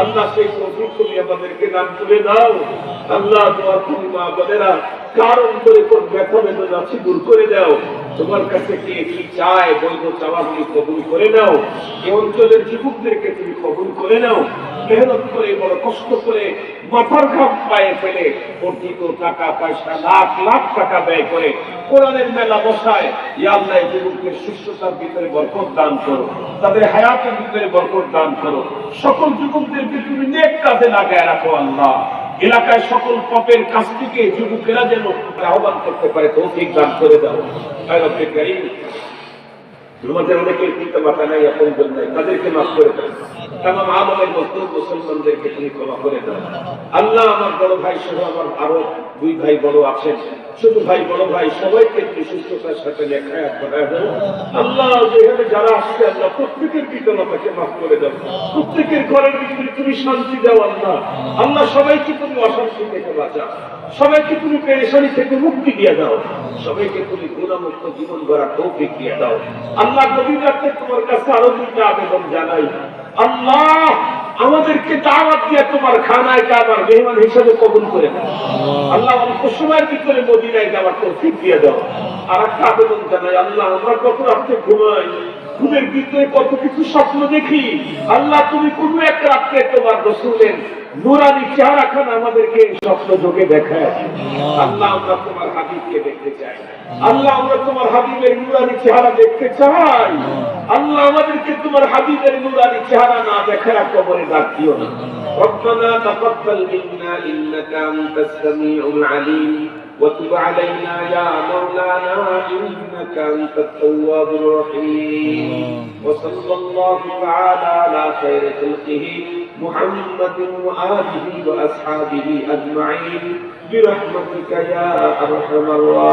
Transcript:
আল্লাহ সেই তৌফিক তুমি আমাদেরকে দান করে দাও। আল্লাহ দোয়া করি মা বোনেরা কারণ করে কোন ব্যথা বেদনা আছে দূর করে দাও। তোমার কাছে কে কি চায় বৈধ চাওয়াগুলি কবুল করে নাও। এই অঞ্চলের যুবকদেরকে তুমি কবুল করে নাও। মেহনত করে বড় কষ্ট করে মাথার ঘাম পায়ে ফেলে অর্জিত টাকা পয়সা লাখ লাখ টাকা ব্যয় করে কোরআনের মেলা বসায়। ইয়া আল্লাহ এই যুবকদের সুস্থতার ভিতরে বরকত দান করো, তাদের হায়াতের ভিতরে বরকত দান করো। সকল যুবকদেরকে তুমি নেক কাজে লাগায় রাখো আল্লাহ। এলাকায় সকল পাপের কাছ থেকে যুবকেরা যেন আহ্বান করতে পারে তৌফিক দান করে দাও। আয় রব্বে কারীম, তোমাদের অনেকের পিতা মাতা নাই, আপনজন নাই, তাদেরকে মাফ করে দাও। তামাম আলমের মজলুম মুসলমানদেরকে তুমি ক্ষমা করে দাও। আল্লাহ আমার বড় ভাই সহ আমার আরো দুই ভাই বড় আছেন, ছোট ভাই বড় ভাই সবাইকে তুমি সুস্থতার সাথে লেখায়াত করায় দাও। আল্লাহ যেখানে যারা আসছে আল্লাহ প্রত্যেকের পিতা মাতাকে মাফ করে দাও। প্রত্যেকের ঘরের ভিতরে তুমি শান্তি দাও আল্লাহ। আল্লাহ সবাইকে তুমি অশান্তি থেকে বাঁচাও, সবাইকে তুমি পেরেশানি থেকে মুক্তি দিয়ে দাও, সবাইকে তুমি গুণামুক্ত জীবন গড়ার তৌফিক দিয়ে দাও। আল্লাহ গভীর রাতে তোমার কাছে আরো দুইটা আবেদন জানাই। আল্লাহ আমাদেরকে দাওয়াত দিয়ে তোমার খানায় কাবার মেহমান হিসেবে কবুল করে দাও। আল্লাহ অল্প সময়ের ভিতরে মদিনায় যাওয়ার তৌফিক দিয়ে দাও। আর একটা আবেদন জানাই, আল্লাহ আমরা কত রাত্রে ঘুমাই, ঘুমের ভিতরে কত কিছু স্বপ্ন দেখি। আল্লাহ তুমি কোন এক রাত্রে তোমার রাসূলের নূরানী চেহারাখানা আমাদেরকে স্বপ্ন যোগে দেখায়। আল্লাহ আমরা তোমার হাবিবকে দেখতে চাই। আল্লাহ আমরা তোমার হাবিবের নূরানী চেহারা দেখতে চাই। আল্লাহ আমাদেরকে তোমার হাবিবের নূরানী চেহারা না দেখায় কবরে ডাক দিও না। ربنا تقبل منا إنك أنت السميع العليم وتب علينا يا مولانا إنك أنت التواب الرحيم وصلى الله تعالى على خير خلقه محمد وآله وأصحابه أجمعين برحمتك يا أرحم الراحمين.